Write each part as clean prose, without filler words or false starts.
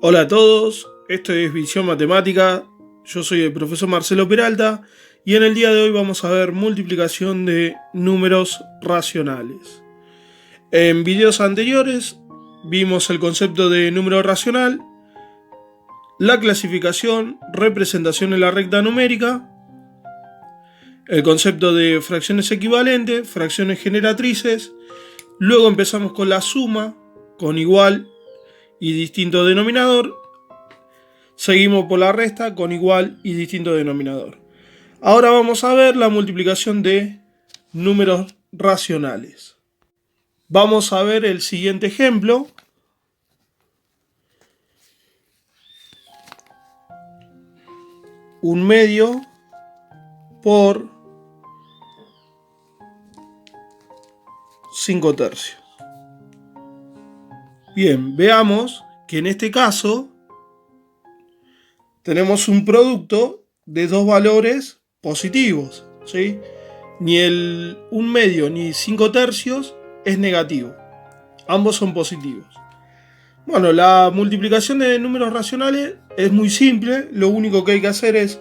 Hola a todos, esto es Visión Matemática, yo soy el profesor Marcelo Peralta y en el día de hoy vamos a ver multiplicación de números racionales. En videos anteriores vimos el concepto de número racional, la clasificación, representación en la recta numérica, el concepto de fracciones equivalentes, fracciones generatrices, luego empezamos con la suma, con igual y distinto denominador. Seguimos por la resta con igual y distinto denominador. Ahora vamos a ver la multiplicación de números racionales. Vamos a ver el siguiente ejemplo. Un medio por 5 tercios. Bien, veamos que en este caso tenemos un producto de dos valores positivos, ¿sí? Ni el 1 medio ni 5 tercios es negativo. Ambos son positivos. Bueno, la multiplicación de números racionales es muy simple. Lo único que hay que hacer es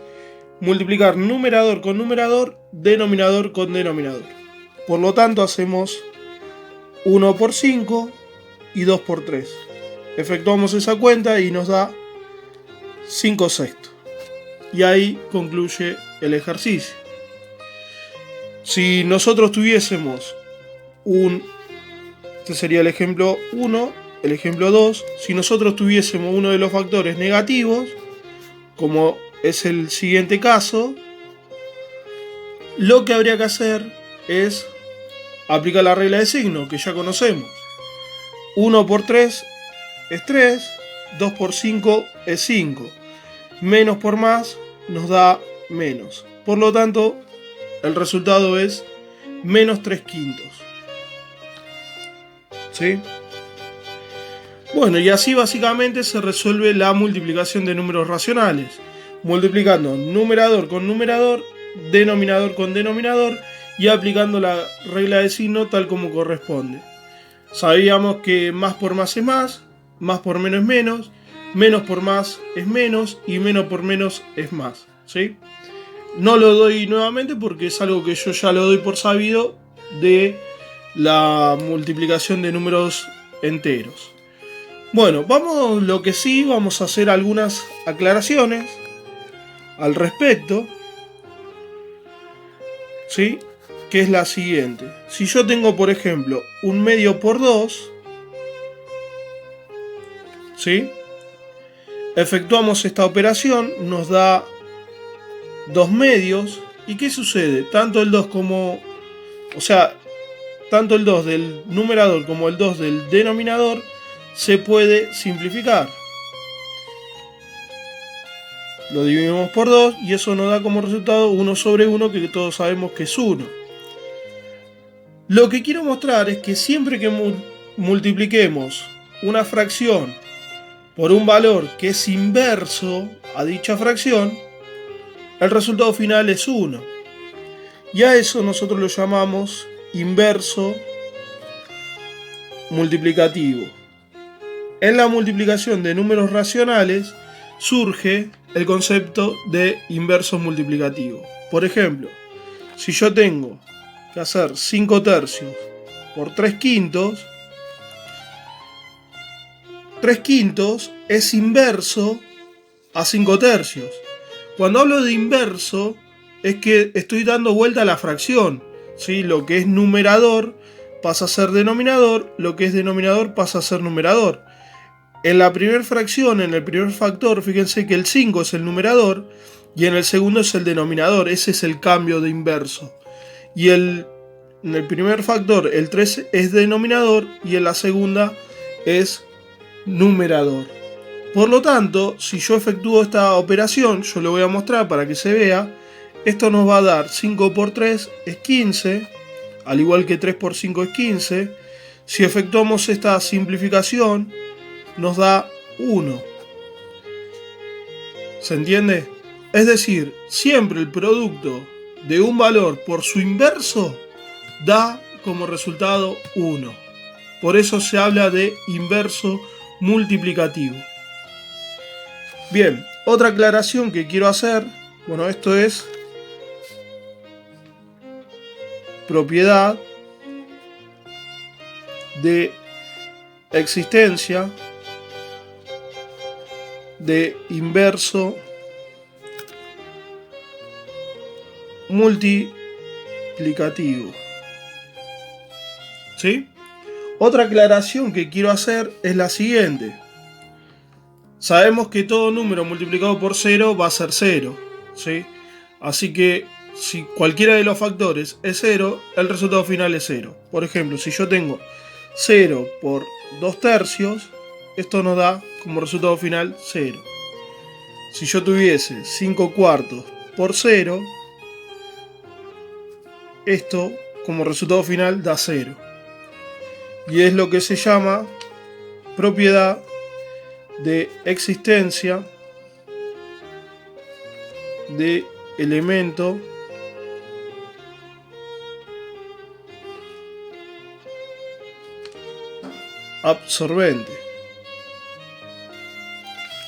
multiplicar numerador con numerador, denominador con denominador. Por lo tanto, hacemos 1 por 5 y 2 por 3. Efectuamos esa cuenta y nos da 5 sextos. Y ahí concluye el ejercicio. Si nosotros tuviésemos este sería el ejemplo 1, el ejemplo 2. Si nosotros tuviésemos uno de los factores negativos, como es el siguiente caso, lo que habría que hacer es aplicar la regla de signo que ya conocemos. 1 por 3 es 3, 2 por 5 es 5. Menos por más nos da menos. Por lo tanto, el resultado es menos 3 quintos. ¿Sí? Bueno, y así básicamente se resuelve la multiplicación de números racionales. Multiplicando numerador con numerador, denominador con denominador y aplicando la regla de signo tal como corresponde. Sabíamos que más por más es más por menos es menos por más es menos y menos por menos es más, ¿sí? No lo doy nuevamente porque es algo que yo ya lo doy por sabido de la multiplicación de números enteros. Bueno, vamos a hacer algunas aclaraciones al respecto, ¿sí? Que es la siguiente. Si yo tengo, por ejemplo, 1 medio por 2, ¿sí? Efectuamos esta operación, nos da 2 medios. ¿Y qué sucede? Tanto el 2 del numerador como el 2 del denominador se puede simplificar. Lo dividimos por 2 y eso nos da como resultado 1 sobre 1, que todos sabemos que es 1. Lo que quiero mostrar es que siempre que multipliquemos una fracción por un valor que es inverso a dicha fracción, el resultado final es 1. Y a eso nosotros lo llamamos inverso multiplicativo. En la multiplicación de números racionales surge el concepto de inverso multiplicativo. Por ejemplo, si yo tengo que hacer 5 tercios por 3 quintos, 3 quintos es inverso a 5 tercios. Cuando hablo de inverso es que estoy dando vuelta a la fracción, ¿sí? Lo que es numerador pasa a ser denominador, lo que es denominador pasa a ser numerador. En la primera fracción, en el primer factor, fíjense que el 5 es el numerador y en el segundo es el denominador. Ese es el cambio de inverso. Y en el primer factor el 3 es denominador y en la segunda es numerador. Por lo tanto, si yo efectúo esta operación, yo lo voy a mostrar para que se vea, esto nos va a dar 5 por 3 es 15, al igual que 3 por 5 es 15. Si efectuamos esta simplificación, nos da 1. ¿Se entiende? Es decir, siempre el producto de un valor por su inverso da como resultado 1. Por eso se habla de inverso multiplicativo. Bien, otra aclaración que quiero hacer, bueno, esto es propiedad de existencia de inverso multiplicativo. ¿Sí? Otra aclaración que quiero hacer es la siguiente. Sabemos que todo número multiplicado por 0 va a ser 0. ¿Sí? Así que si cualquiera de los factores es 0, el resultado final es 0. Por ejemplo, si yo tengo 0 por 2 tercios, esto nos da como resultado final 0. Si yo tuviese 5 cuartos por 0, esto como resultado final da 0. Y es lo que se llama propiedad de existencia de elemento absorbente.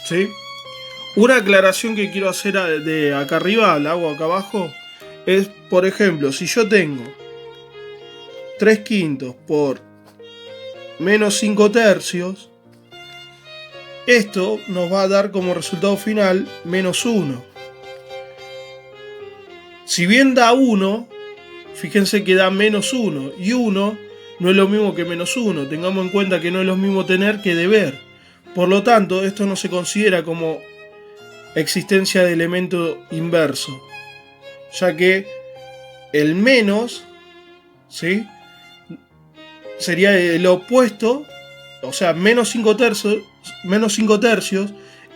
¿Sí? Una aclaración que quiero hacer de acá arriba, la hago acá abajo, es, por ejemplo, si yo tengo 3 quintos por menos 5 tercios, esto nos va a dar como resultado final menos 1. Si bien da 1, fíjense que da menos 1, y 1 no es lo mismo que menos 1. Tengamos en cuenta que no es lo mismo tener que deber. Por lo tanto, esto no se considera como existencia de elemento inverso, ya que el menos, ¿sí?, sería el opuesto, o sea, menos 5 tercios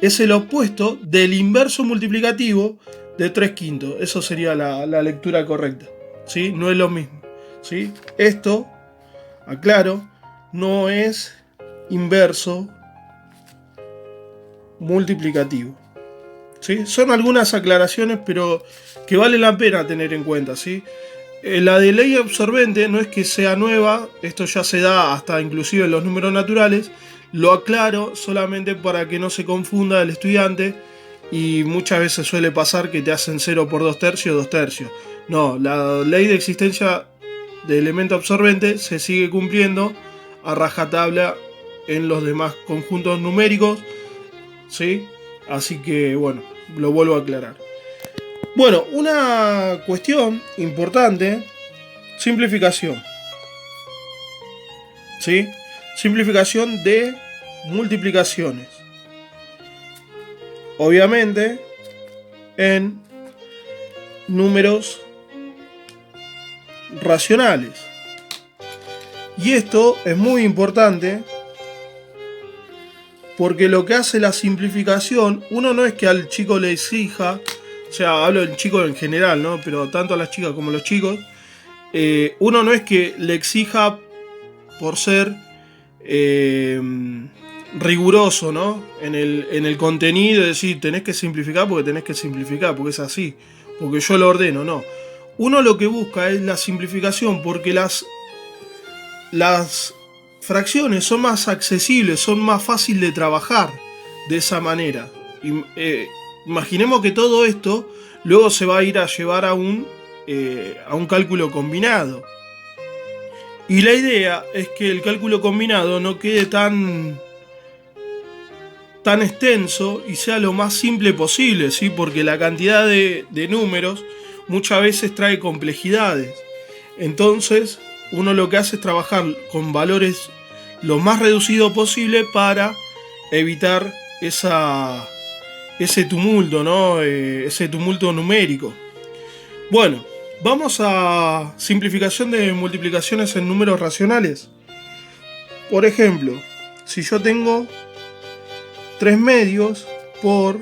es el opuesto del inverso multiplicativo de 3 quintos. Eso sería la lectura correcta, ¿sí? No es lo mismo, ¿sí? Esto, aclaro, no es inverso multiplicativo, ¿sí? Son algunas aclaraciones, pero que vale la pena tener en cuenta, ¿sí? La de ley absorbente no es que sea nueva, esto ya se da hasta inclusive en los números naturales. Lo aclaro solamente para que no se confunda el estudiante, y muchas veces suele pasar que te hacen 0 por 2 tercios, 2 tercios. No, la ley de existencia de elemento absorbente se sigue cumpliendo a rajatabla en los demás conjuntos numéricos, ¿sí? Así que bueno, lo vuelvo a aclarar. Bueno, una cuestión importante, simplificación. ¿Sí? Simplificación de multiplicaciones. Obviamente, en números racionales. Y esto es muy importante porque lo que hace la simplificación, uno no es que al chico le exija, o sea, hablo del chico en general, ¿no? Pero tanto a las chicas como a los chicos, uno no es que le exija por ser riguroso, ¿no? En el contenido, es decir, tenés que simplificar, porque es así, porque yo lo ordeno, no. Uno lo que busca es la simplificación porque las fracciones son más accesibles, son más fáciles de trabajar de esa manera. Imaginemos que todo esto luego se va a ir a llevar a un cálculo combinado. Y la idea es que el cálculo combinado no quede tan extenso y sea lo más simple posible, ¿sí? Porque la cantidad de números muchas veces trae complejidades. Entonces, uno lo que hace es trabajar con valores lo más reducido posible para evitar ese tumulto, ¿no? Ese tumulto numérico. Bueno, vamos a simplificación de multiplicaciones en números racionales. Por ejemplo, si yo tengo 3 medios por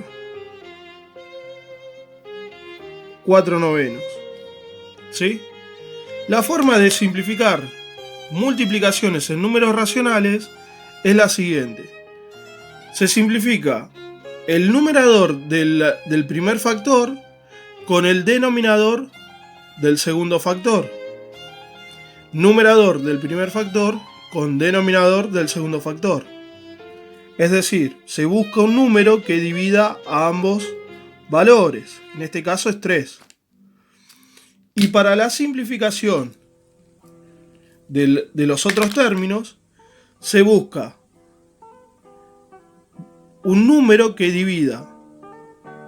4 novenos, ¿sí? La forma de simplificar multiplicaciones en números racionales es la siguiente. Se simplifica el numerador del primer factor con el denominador del segundo factor. Numerador del primer factor con denominador del segundo factor. Es decir, se busca un número que divida a ambos valores. En este caso es 3. Y para la simplificación de los otros términos, se busca un número que divida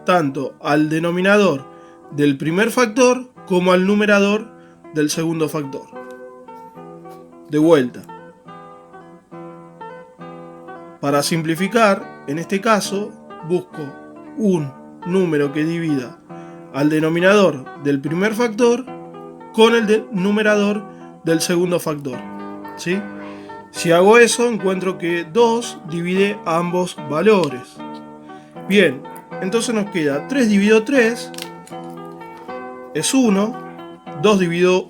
tanto al denominador del primer factor como al numerador del segundo factor. De vuelta. Para simplificar, en este caso, busco un número que divida al denominador del primer factor con el numerador del segundo factor. ¿Sí? Si hago eso, encuentro que 2 divide ambos valores. Bien, entonces nos queda 3 dividido 3 es 1, 2 dividido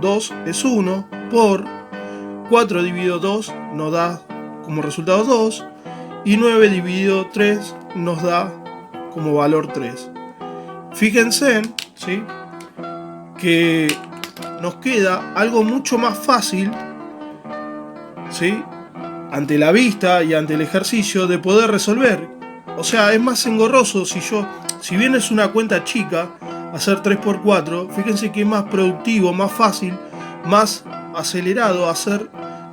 2 es 1, por 4 dividido 2 nos da como resultado 2, y 9 dividido 3 nos da como valor 3. Fíjense, ¿sí?, que nos queda algo mucho más fácil, ¿sí?, ante la vista y ante el ejercicio de poder resolver. O sea, es más engorroso si bien es una cuenta chica, hacer 3 por 4, fíjense que es más productivo, más fácil, más acelerado hacer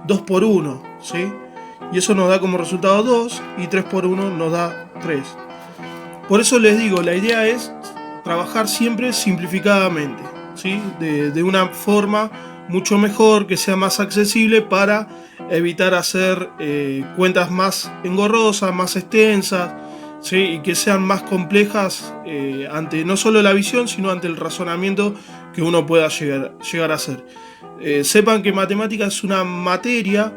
2 por 1, ¿sí? Y eso nos da como resultado 2, y 3 por 1 nos da 3. Por eso les digo, la idea es trabajar siempre simplificadamente, ¿sí?, de una forma mucho mejor, que sea más accesible, para evitar hacer cuentas más engorrosas, más extensas, ¿sí?, y que sean más complejas ante no solo la visión, sino ante el razonamiento que uno pueda llegar a hacer. Sepan que matemática es una materia,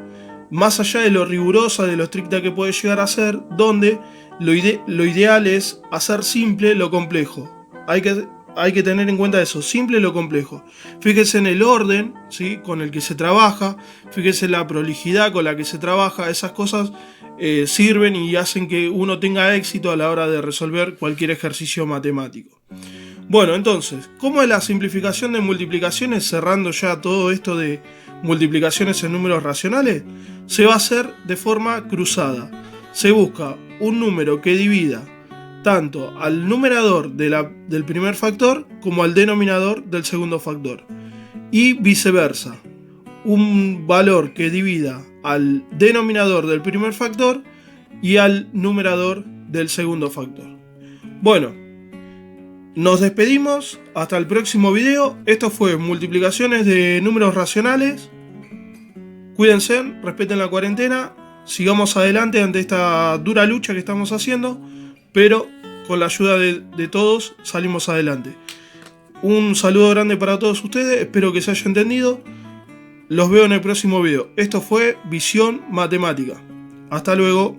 más allá de lo rigurosa, de lo estricta que puede llegar a ser, donde lo ideal es hacer simple lo complejo. Hay que tener en cuenta eso, simple lo complejo. Fíjense en el orden, ¿sí?, con el que se trabaja, fíjense en la prolijidad con la que se trabaja. Esas cosas sirven y hacen que uno tenga éxito a la hora de resolver cualquier ejercicio matemático. Bueno, entonces, ¿cómo es la simplificación de multiplicaciones? Cerrando ya todo esto de multiplicaciones en números racionales, se va a hacer de forma cruzada. Se busca un número que divida tanto al numerador del primer factor como al denominador del segundo factor, y viceversa, un valor que divida al denominador del primer factor y al numerador del segundo factor. Bueno, nos despedimos hasta el próximo video. Esto fue multiplicaciones de números racionales. Cuídense, respeten la cuarentena, sigamos adelante ante esta dura lucha que estamos haciendo, pero con la ayuda de todos salimos adelante. Un saludo grande para todos ustedes, espero que se haya entendido. Los veo en el próximo video. Esto fue Visión Matemática. Hasta luego.